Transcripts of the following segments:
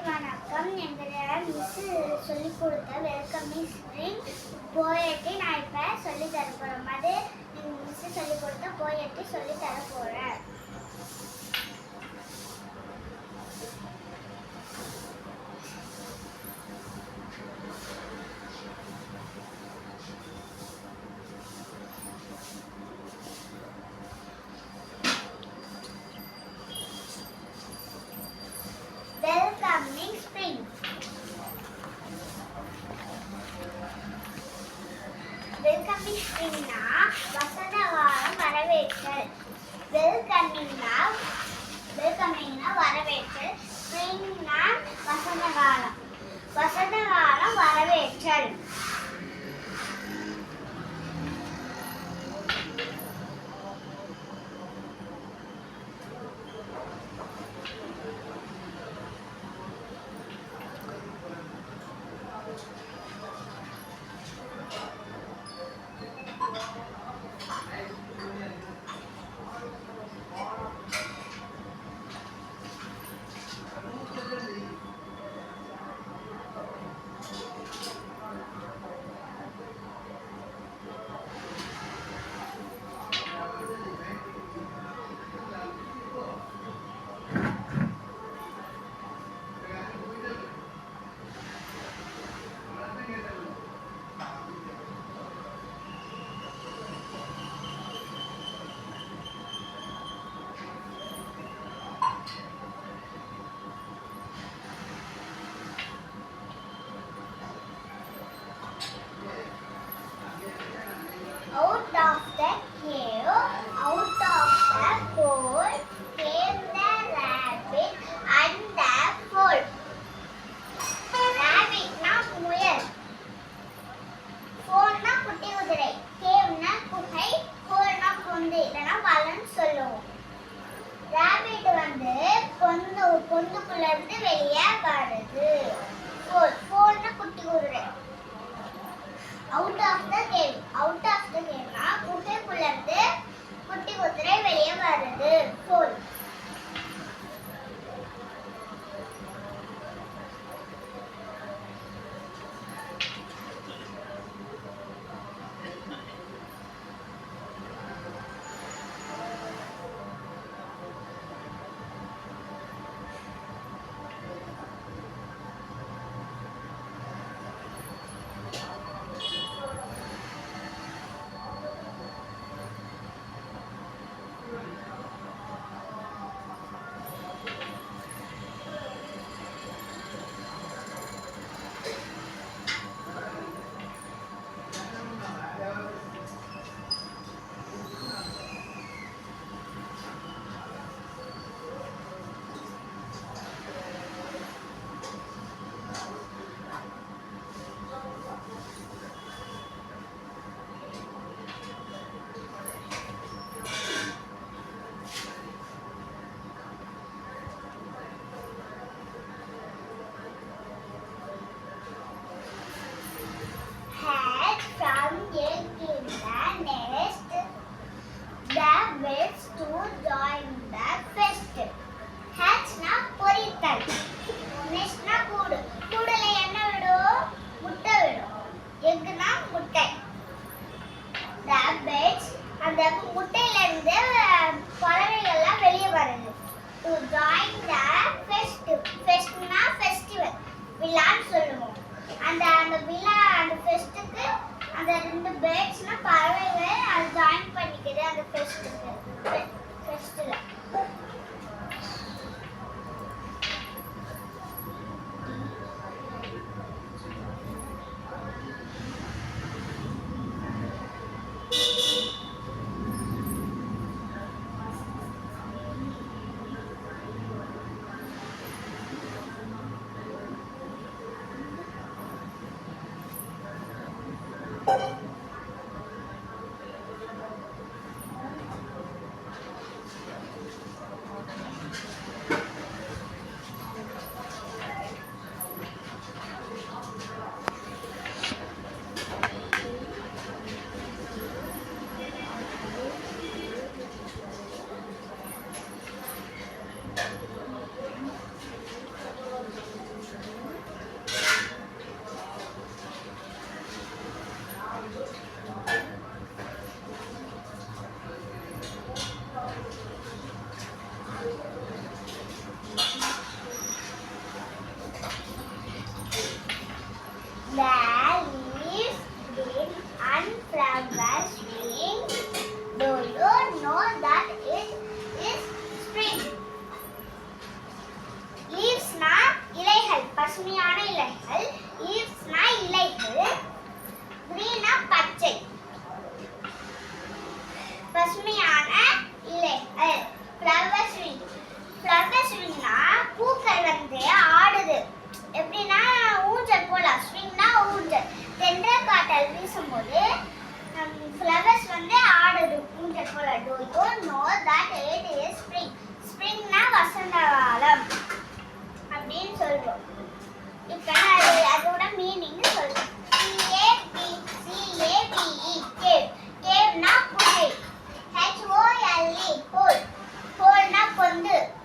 வணக்கம். எங்களிடம் மிஸ் சொல்லிக் கொடுத்த வெல்கமிங் ஸ்ப்ரிங் போயட்ரி நான் இப்போ சொல்லி தர போகிறேன். அது மிஸ் சொல்லிக் கொடுத்த போயட்ரி சொல்லி தர போகிறேன். Welcoming spring. Welcoming spring na வசந்த காலம் வரவேற்றல். Welcoming na வரவேற்றல். Spring na வசந்த காலம். வசந்த காலம் வரவேற்றல். Out of the cave, out of the hole, came the rabbit and the foal. Rabbit na முயல், foal na குட்டி குதிரை, cave na குகை, hole na பொந்து இல்லனா வலன்னு சொல்லுவோம். Rabbit வந்து பொந்துக்குள்ள இருந்து வெளியே வருது. foal na குட்டி குதிரை. Out of the cave na குகைக்குள்ள இருந்து குட்டி குதிரை வெளியே வருது. foal. Birds to join the feast. Hatch na பொரித்தல். Nest na கூடு. கூடுல என்ன விடும்? முட்டை விடும். Egg na முட்டை. The birds அந்த முட்டையில இருந்து பறவைகள் எல்லாம் வெளியே வருது. To join the feast. Feast na festival. விழான்னு சொல்லுவோம். அந்த விழா அந்த ஃபெஸ்ட்டுக்கு அந்த ரெண்டு பேர்ட்ஸ்னா பறவைகள் அது ஜாயின் பண்ணிக்குது அந்த ஃபெஸ்ட்டில்.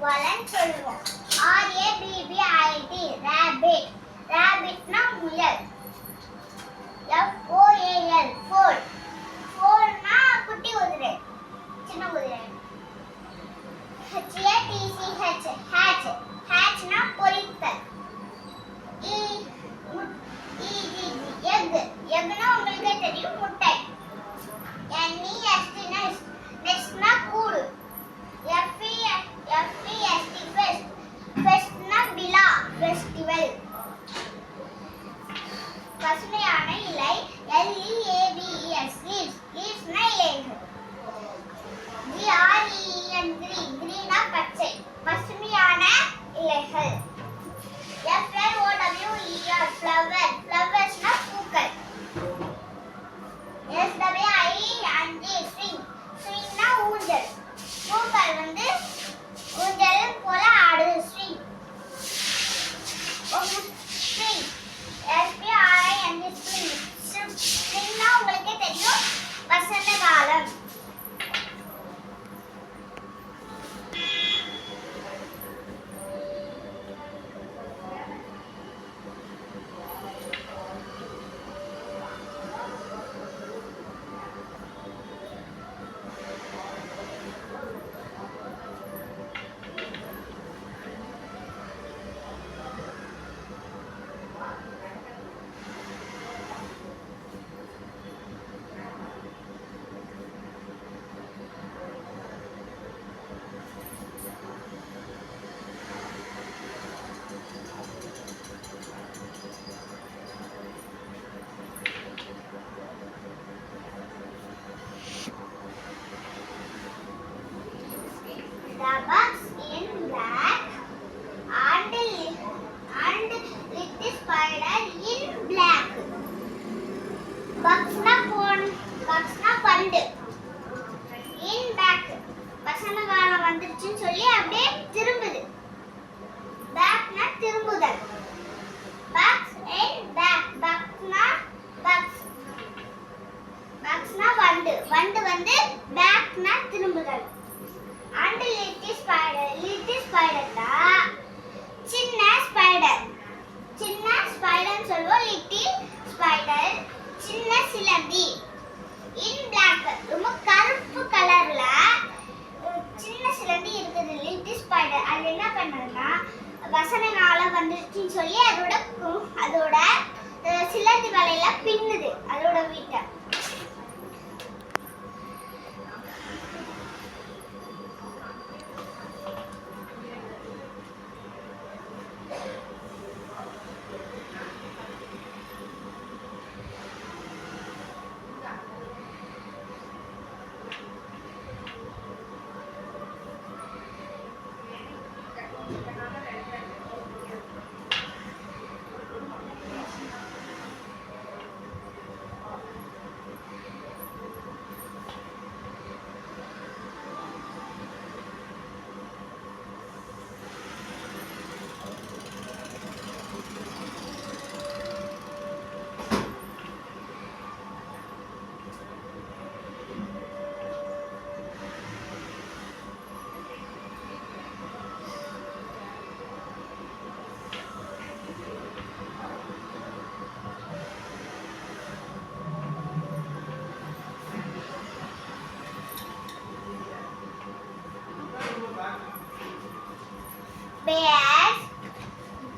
வலன்னு சொல்லுவோம். RABBIT rabbit. rabbitனா முயல். FOAL foal. foalனா குட்டி குதிரை, சின்ன குதிரை. HATCH hatch. hatchனா பொரித்தல். egg. eggனா உங்களுக்கு தெரியும் முட்டை. NEST nestனா கூடு. FEST fest. festனா விழா, festival. பசுமையான இலை. LEAVES leaves. leavesனா இலைகள். GREEN green. greenனா பச்சை, பசுமையான இலைகள். FLOWER flower. flowersனா பூக்கள். SWING swing. swingனா ஊஞ்சல். பூக்கள் வந்து ஊஞ்சல் போல ஆடுது, swing. spring. SPRING spring. springனா உங்களுக்கு தெரியும் வசந்த காலம். The bugs in black and little spider in black. bugsனா பண்டு. in back வசந்த காலம் வந்துருச்சுன்னு சொல்லி அப்படியே திரும்புது. backனா திரும்புதல். bugs in back. bugsனா வண்டு. வண்டு வந்து backனா திரும்புதல். and little spider. little spider தான் சின்ன ஸ்பைடர். சின்ன ஸ்பைடர் சொல்லுவோம். little spider சின்ன சிலந்தி. in black ரொம்ப கருப்பு கலர்ல சின்ன சிலந்தி இருக்குது, little spider. அது என்ன பண்ணுதுன்னா வசந்த காலம் வந்துருச்சுன்னு சொல்லி அதோட சிலந்தி வலையில பின்னுது அதோட வீட்டை.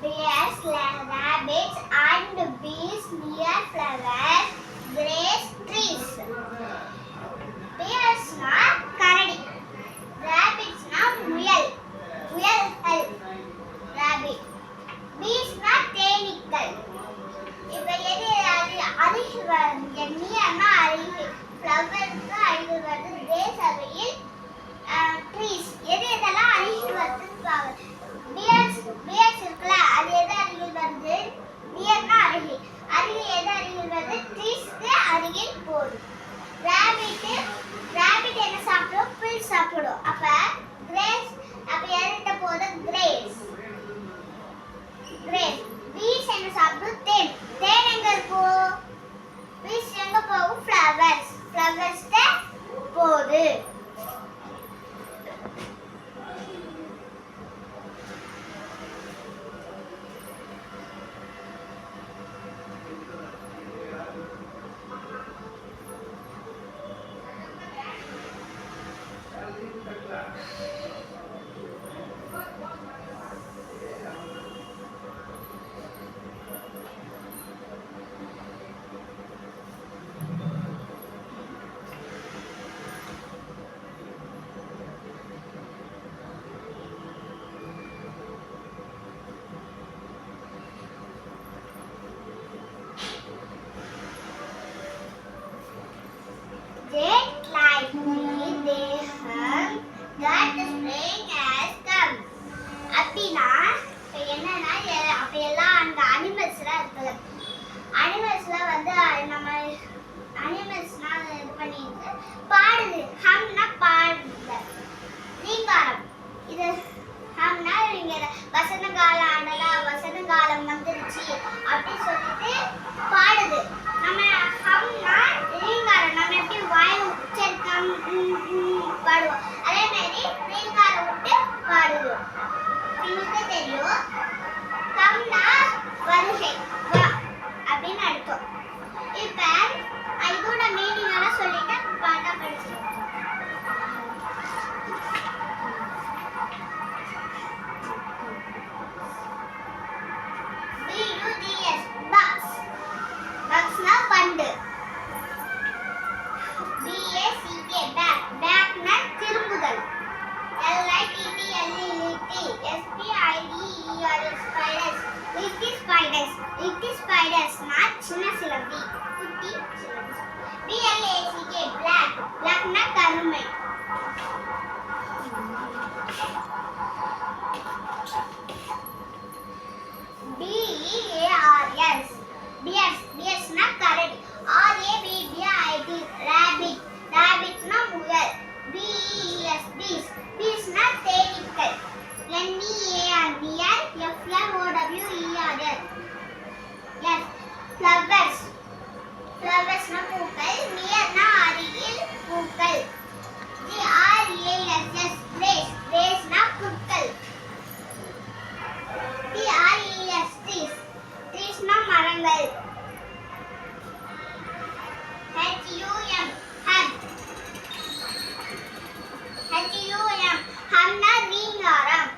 Bears, rabbits and bees near flowers, grace trees. Bears na karadi. Rabbits na muyalgal. Rabbit. Bees na தேனீக்கள். இப்ப எது அருகில் வருது? நீர்னா அருகில். ஃப்ளவர்ஸ்க்கு அருகில் வருது. கிரேஸ் அருகில். ட்ரீஸ் எது எதெல்லாம் அருகில் வருதுன்னு பாருங்க. பியர்ஸ் இருக்குல்ல, அது எது அருகில் வருது? பியர்னா அருகில். அருகில் எது அருகில் வருது? ட்ரீஸ்க்கு அருகில். அப்பெல்லாம் அங்க அனிமல்ஸ்லாம் இருக்குல்ல, அனிமல்ஸ்லாம் வந்து நம்ம அனிமல்ஸ்லாம் இது பண்ணிட்டு பாடுது. ஹம்னா பாடுது, ரீங்காரம். இது ஹம்னா இங்க வசந்த காலம் ஆனதா, வசந்த காலம் வந்துருச்சு அப்படி சொல்லிட்டு பாடுது. நம்ம ஹம்னா ரீங்காரம், நம்ம எப்படி வாயில உச்சரிக்கம் பாடுவோம், அதே மாதிரி ரீங்காரம் விட்டு பாடுது. உங்களுக்கு தெரியும், ஹம்னா வருகை வா அப்படின்னு அர்த்தம். இப்ப இதோட மீனிங் எல்லாம் சொல்லிட்டு பாட்டா படிச்சிருக்கோம். BUGS bugs, bugsனா பண்டு. BACK back, backனா திரும்புதல். LITTLET SPIDER spiders, little spiders, little spidersனா சின்ன சிலந்தி, குட்டி சிலந்தி. BLACK black, blackனா கருமை. BEARS, bears, bearsனா கரடி. RABBIT rabbit, rabbitனா முயல். BEES bees, beesனா தேனீக்கள். NEAR near, FLOWER, yes flowers, flowersனா பூக்கள். nearனா அருகில் பூக்கள். GRASS grass, grassனா புற்கள். TREES trees, treesனா மரங்கள். HUM hum, humனா ரீங்காரம்.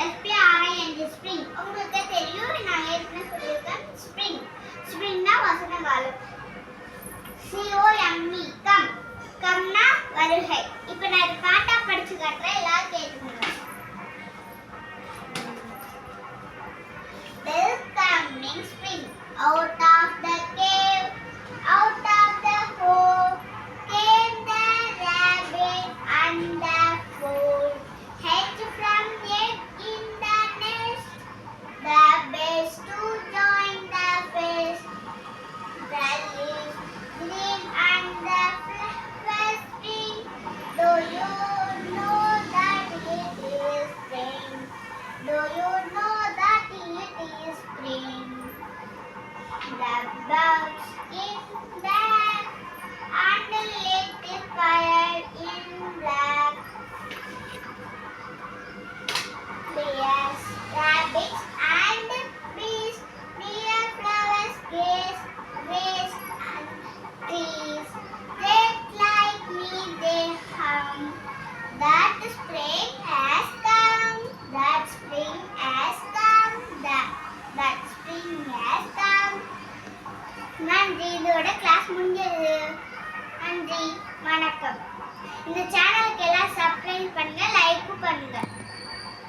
SPRING spring, உங்களுக்கு தெரியும், நான் ஏற்கனவே சொல்லியிருக்கேன். ஸ்ப்ரிங், ஸ்ப்ரிங்னா வசந்த காலம். COME கம், கம்னா வருகை. இப்போ நான் இது பாட்டா படிச்சு காட்டுறேன், எல்லாரும் கேட்டுக்கோங்க. Welcoming spring, out of the cave, out of the hole, came the rabbit and the foal. Hatched from egg in the nest, the birds to join the feast. The leaves green and the flowers spring. Do you know that it is spring? Do you know that it is spring? The bugs in black and the little fire in black. Bears, rabbits and bees, near flowers, grass, and trees. Just like me they hum. That spring has come, that spring has come, that spring has come. நன்றி, இதோட class முடிஞ்சது. நன்றி, வணக்கம். இந்த சேனலுக்கு எல்லாம் subscribe பண்ணுங்க, like பண்ணுங்க.